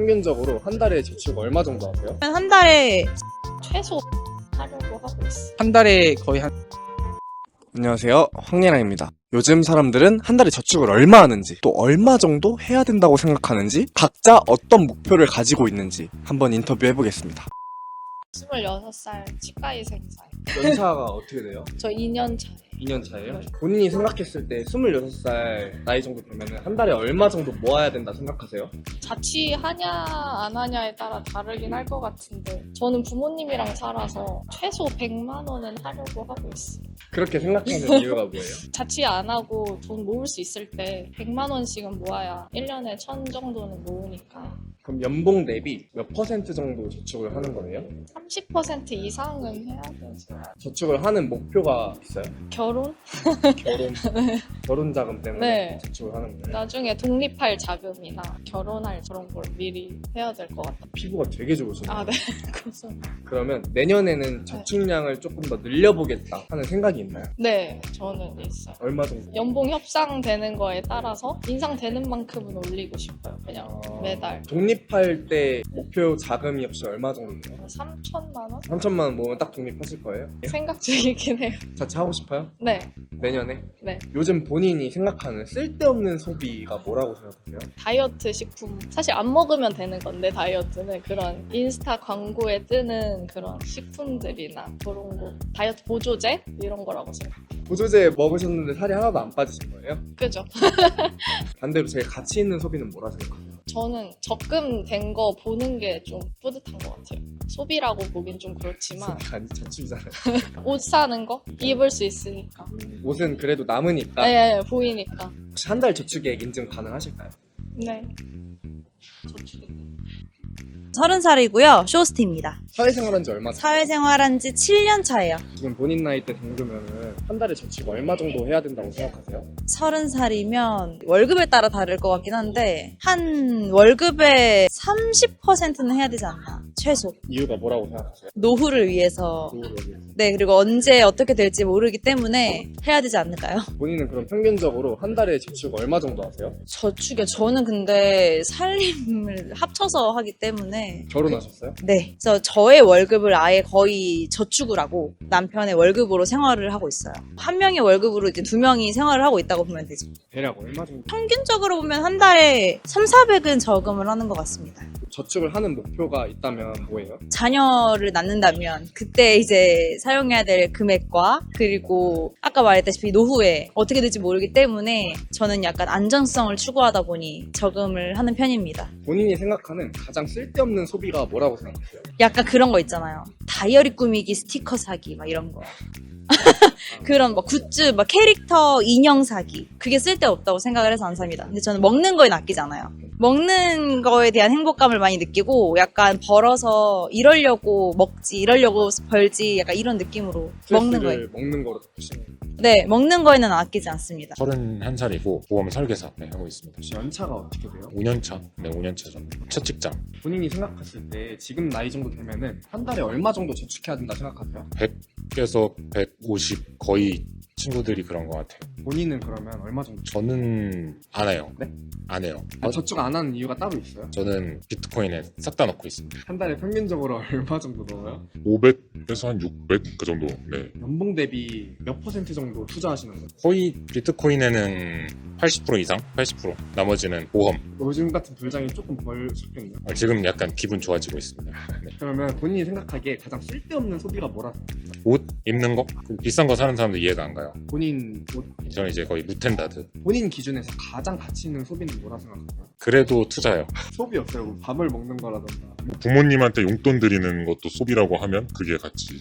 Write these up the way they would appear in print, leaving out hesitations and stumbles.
평균적으로 한 달에 저축 얼마 정도 하세요? 한 달에 최소 하려고 하고 있어. 한 달에 거의 한 안녕하세요, 황예랑입니다. 요즘 사람들은 한 달에 저축을 얼마 하는지, 또 얼마 정도 해야 된다고 생각하는지, 각자 어떤 목표를 가지고 있는지 한번 인터뷰해보겠습니다. 26살 치과의생사예요. 연차가 어떻게 돼요? 저 2년 차예요. 2년 차예요? 본인이 생각했을 때 26살 나이 정도 되면 한 달에 얼마 정도 모아야 된다 생각하세요? 자취하냐 안 하냐에 따라 다르긴 할 것 같은데 저는 부모님이랑 살아서 최소 100만 원은 하려고 하고 있어요. 그렇게 생각하는 이유가 뭐예요? 자취 안 하고 돈 모을 수 있을 때 100만 원씩은 모아야 1년에 1000 정도는 모으니까 그럼 연봉 대비 몇 퍼센트 정도 저축을 하는 거예요? 30% 이상은 해야 되지. 저축을 하는 목표가 있어요? 결혼? 결혼 자금 때문에 네. 저축을 하는 거예요? 나중에 독립할 자금이나 결혼할 그런 걸 미리 해야 될 것 같아요. 피부가 되게 좋으시네요. 아, 네. 그래서 그러면 내년에는 저축량을 조금 더 늘려보겠다 하는 생각이 있나요? 네, 저는 있어요. 얼마 정도? 연봉 협상되는 거에 따라서 인상되는 만큼은 올리고 싶어요. 그냥 매달. 독립할 때 목표 자금이 혹시 얼마 정도 돼요? 3천만 원? 3천만 원 모으면 딱 독립하실 거예요? 생각 중이긴 해요. 자취하고 싶어요? 네, 내년에? 네. 요즘 본인이 생각하는 쓸데없는 소비가 뭐라고 생각하세요? 다이어트 식품. 사실 안 먹으면 되는 건데, 다이어트는 그런 인스타 광고에 뜨는 그런 식품들이나 그런 거. 다이어트 보조제? 이런 거라고 생각해요. 보조제 먹으셨는데 살이 하나도 안 빠지신 거예요? 그죠? 반대로 제일 가치 있는 소비는 뭐라 생각하세요? 저는 적금된 거 보는 게 좀 뿌듯한 것 같아요. 소비라고 보긴 좀 그렇지만, 소비가 아니 저축이잖아요. 옷 사는 거? 입을 수 있으니까. 옷은 그래도 남으니까. 네, 보이니까. 혹시 한 달 저축액 인증 가능하실까요? 네. 30살이고요. 쇼호스트입니다. 사회생활한 지 얼마 차? 사회생활한 지 7년 차예요. 지금 본인 나이 때 정도면은 한 달에 저축 얼마 정도 해야 된다고 생각하세요? 30살이면 월급에 따라 다를 것 같긴 한데 한 월급의 30%는 해야 되지 않나. 최소. 이유가 뭐라고 생각하세요? 노후를 위해서. 노후를 위해서. 네, 그리고 언제 어떻게 될지 모르기 때문에 해야 되지 않을까요? 본인은 그럼 평균적으로 한 달에 저축 얼마 정도 하세요? 저축에 저는 근데 살림을 합쳐서 하기 때문에 결혼하셨어요? 네. 그래서 저의 월급을 아예 거의 저축을 하고 남편의 월급으로 생활을 하고 있어요. 한 명의 월급으로 이제 두 명이 생활을 하고 있다고 보면 되죠. 대략 얼마 정도? 평균적으로 보면 한 달에 3,400은 저금을 하는 것 같습니다. 저축을 하는 목표가 있다면 뭐예요? 자녀를 낳는다면 그때 이제 사용해야 될 금액과 그리고 아까 말했다시피 노후에 어떻게 될지 모르기 때문에 저는 약간 안전성을 추구하다 보니 저금을 하는 편입니다. 본인이 생각하는 가장 쓸데없는 소비가 뭐라고 생각하세요? 약간 그런 거 있잖아요. 다이어리 꾸미기 스티커 사기 막 이런 거. 그런 뭐 굿즈, 막 캐릭터 인형 사기. 그게 쓸데없다고 생각을 해서 안 삽니다. 근데 저는 먹는 거에 아끼잖아요. 먹는 거에 대한 행복감을 많이 느끼고 약간 벌어서 이러려고 먹지, 이러려고 벌지 약간 이런 느낌으로 먹는 거에. 스트레스를 먹는 거로 푸시는 거예요. 네, 먹는 거에는 아끼지 않습니다. 31살이고 보험 설계사 하고 있습니다. 혹시 연차가 어떻게 돼요? 5년차? 네, 5년차 정도. 첫 직장. 본인이 생각하실 때 지금 나이 정도 되면은 한 달에 얼마 정도 저축해야 된다 생각하세요? 100에서 150 거의 친구들이 그런 것 같아요. 본인은 그러면 얼마 정도? 저는 안 해요. 네? 안 해요. 저축 안 하는 이유가 따로 있어요? 저는 비트코인에 싹 다 넣고 있습니다. 한 달에 평균적으로 얼마 정도 넣어요? 500에서 한 600 그 정도. 네. 연봉 대비 몇 퍼센트 정도 투자하시는 거예요? 거의 비트코인에는 80% 이상? 80%. 나머지는 보험. 요즘 같은 불장이 조금 벌셨겠네요. 지금 약간 기분 좋아지고 있습니다. 네. 그러면 본인이 생각하기에 가장 쓸데없는 소비가 뭐라 생각해요? 옷 입는 거? 그 비싼 거 사는 사람도 이해가 안 가요. 본인 저는 이제 거의 무텐다드. 본인 기준에서 가장 가치 있는 소비는 뭐라 생각하세요? 그래도 투자요. 소비 없어요. 뭐 밥을 먹는 거라던가. 부모님한테 용돈 드리는 것도 소비라고 하면 그게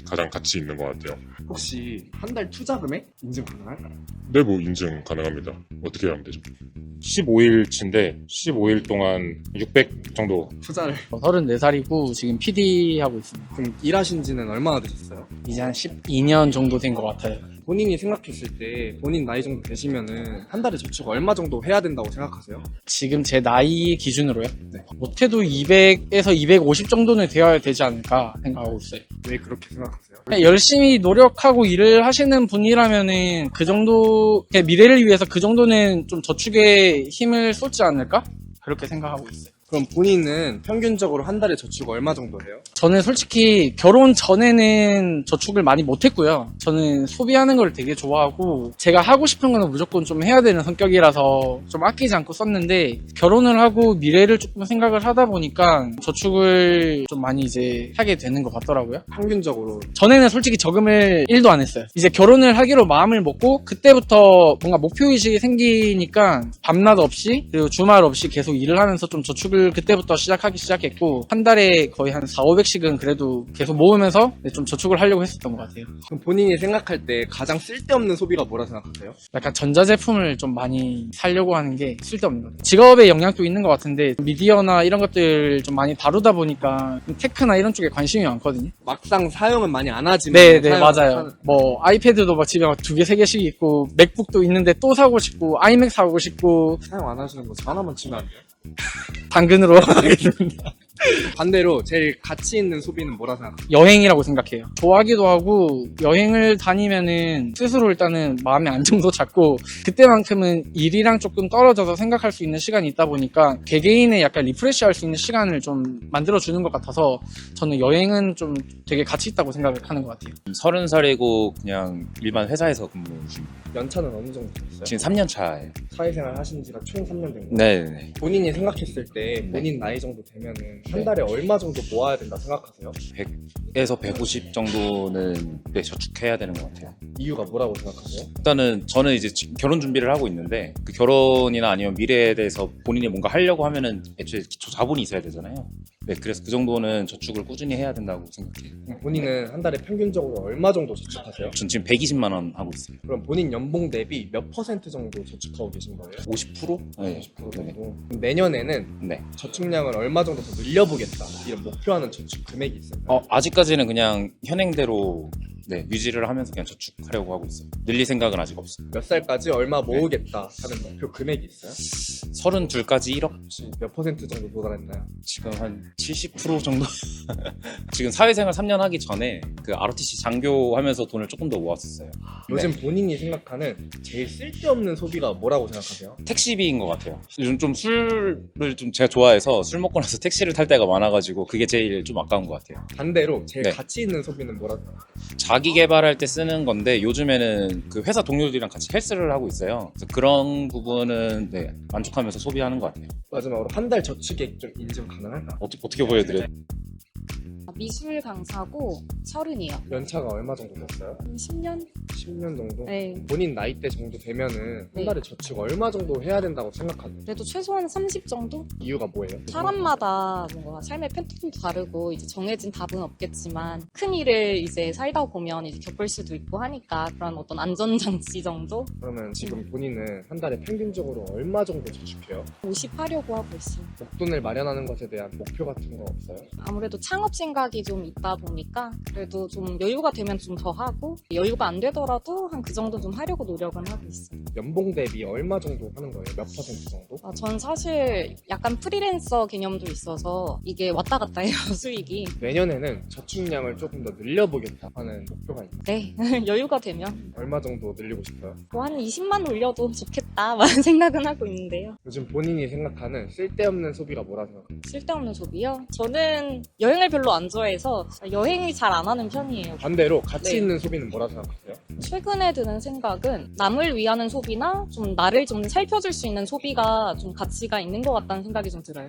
가장 가치 있는 것 같아요. 혹시 한 달 투자 금액 인증 가능할까요? 네, 뭐 인증 가능합니다. 어떻게 하면 되죠? 15일치인데 15일 동안 600 정도. 투자를 34살이고 지금 PD 하고 있습니다. 그럼 일하신 지는 얼마나 되셨어요? 이제 한 12년 정도 된 것 같아요. 본인이 생각했을 때 본인 나이 정도 되시면은 한 달에 저축 얼마 정도 해야 된다고 생각하세요? 지금 제 나이 기준으로요? 네. 못해도 200에서 250 정도는 되어야 되지 않을까 생각하고 있어요. 왜 그렇게 생각하세요? 그냥 열심히 노력하고 일을 하시는 분이라면은 그 정도, 그냥 미래를 위해서 그 정도는 좀 저축에 힘을 쏟지 않을까? 그렇게 생각하고 있어요. 그럼 본인은 평균적으로 한 달에 저축 얼마 정도 해요? 저는 솔직히 결혼 전에는 저축을 많이 못했고요. 저는 소비하는 걸 되게 좋아하고 제가 하고 싶은 거는 무조건 좀 해야 되는 성격이라서 좀 아끼지 않고 썼는데 결혼을 하고 미래를 조금 생각을 하다 보니까 저축을 좀 많이 이제 하게 되는 것 같더라고요. 평균적으로 전에는 솔직히 저금을 1도 안 했어요. 이제 결혼을 하기로 마음을 먹고 그때부터 뭔가 목표의식이 생기니까 밤낮 없이 그리고 주말 없이 계속 일을 하면서 좀 저축을 그때부터 시작하기 시작했고 한 달에 거의 한 4,500씩은 그래도 계속 모으면서 좀 저축을 하려고 했었던 것 같아요. 그럼 본인이 생각할 때 가장 쓸데없는 소비가 뭐라 생각하세요? 약간 전자제품을 좀 많이 사려고 하는 게 쓸데없는 것 같아요. 직업에 영향도 있는 것 같은데 미디어나 이런 것들 좀 많이 다루다 보니까 테크나 이런 쪽에 관심이 많거든요. 막상 사용은 많이 안 하지만 네, 사용은 맞아요. 하는- 뭐 아이패드도 막 집에 막 2개, 3개씩 있고 맥북도 있는데 또 사고 싶고 아이맥 사고 싶고 사용 안 하시는 거 하나만 치면 안 돼요? 당근으로 하겠습니다. 반대로 제일 가치 있는 소비는 뭐라 생각하세요? 여행이라고 생각해요. 좋아하기도 하고 여행을 다니면은 스스로 일단은 마음의 안정도 잡고 그때만큼은 일이랑 조금 떨어져서 생각할 수 있는 시간이 있다 보니까 개개인의 약간 리프레시할 수 있는 시간을 좀 만들어주는 것 같아서 저는 여행은 좀 되게 가치 있다고 생각을 하는 것 같아요. 30살이고 그냥 일반 회사에서 근무 중. 연차는 어느 정도 됐어요? 지금 3년 차예요. 사회생활 하신 지가 총 3년 된 거예요? 네네. 본인이 생각했을 때 본인 나이 정도 되면은 한 달에 얼마 정도 모아야 된다 생각하세요? 100에서 150 정도는 네, 저축해야 되는 것 같아요. 이유가 뭐라고 생각하세요? 일단은 저는 이제 지금 결혼 준비를 하고 있는데 그 결혼이나 아니면 미래에 대해서 본인이 뭔가 하려고 하면은 애초에 기초 자본이 있어야 되잖아요. 네, 그래서 그 정도는 저축을 꾸준히 해야 된다고 생각해요. 그럼 본인은 한 달에 평균적으로 얼마 정도 저축하세요? 전 지금 120만 원 하고 있어요. 그럼 본인 연봉 대비 몇 퍼센트 정도 저축하고 계신 거예요? 50%? 네. 50% 네. 정도? 그럼 내년에는 네. 저축량을 얼마 정도 더 늘려보겠다 이런 목표하는 저축 금액이 있을까요? 아직까지는 그냥 현행대로 네, 유지를 하면서 그냥 저축하려고 하고 있어요. 늘릴 생각은 아직 없어요. 몇 살까지 얼마 모으겠다 하는 목표 금액이 있어요? 32까지 1억? 혹시 몇 퍼센트 정도 도달했나요? 지금 한 70% 정도? 지금 사회생활 3년 하기 전에 그 ROTC 장교하면서 돈을 조금 더 모았었어요. 요즘 본인이 생각하는 제일 쓸데없는 소비가 뭐라고 생각하세요? 택시비인 것 같아요. 요즘 좀 술을 좀 제가 좋아해서 술 먹고 나서 택시를 탈 때가 많아가지고 그게 제일 좀 아까운 것 같아요. 반대로 제일 네. 가치 있는 소비는 뭐라고 생각하세요? 자기 개발할 때 쓰는 건데 요즘에는 그 회사 동료들이랑 같이 헬스를 하고 있어요. 그래서 그런 부분은 네, 만족하면서 소비하는 것 같아요. 마지막으로 한 달 저축액 좀 인증 가능할까? 어떻게 보여드려요? 미술 강사고 30이요. 연차가 얼마 정도 됐어요? 10년? 10년 정도? 네. 본인 나이대 정도 되면은 한 네. 달에 저축 얼마 정도 해야 된다고 생각하세요? 그래도 최소한 30 정도? 이유가 뭐예요? 사람마다 뭔가 삶의 패턴도 다르고 이제 정해진 답은 없겠지만 큰 일을 이제 살다 보면 이제 겪을 수도 있고 하니까 그런 어떤 안전장치 정도? 그러면 지금 본인은 한 달에 평균적으로 얼마 정도 저축해요? 50 하려고 하고 있어요. 목돈을 마련하는 것에 대한 목표 같은 거 없어요? 아무래도 창업 생각이 좀 있다 보니까 그래도 좀 여유가 되면 좀 더 하고 여유가 안 되더라도 한 그 정도 좀 하려고 노력은 하고 있어요. 연봉 대비 얼마 정도 하는 거예요? 몇 퍼센트 정도? 전 사실 약간 프리랜서 개념도 있어서 이게 왔다 갔다 해요, 수익이. 내년에는 저축량을 조금 더 늘려보겠다 하는 목표가 있어요. 네, 여유가 되면 얼마 정도 늘리고 싶어요? 뭐 한 20만 올려도 좋겠다 많은 생각은 하고 있는데요. 요즘 본인이 생각하는 쓸데없는 소비가 뭐라 생각해요? 쓸데없는 소비요? 저는 여행을 별로 안 좋아해서 여행을 잘 안 하는 편이에요. 반대로 가치 네. 있는 소비는 뭐라 생각하세요? 최근에 드는 생각은 남을 위하는 소비나 좀 나를 좀 살펴줄 수 있는 소비가 좀 가치가 있는 것 같다는 생각이 좀 들어요.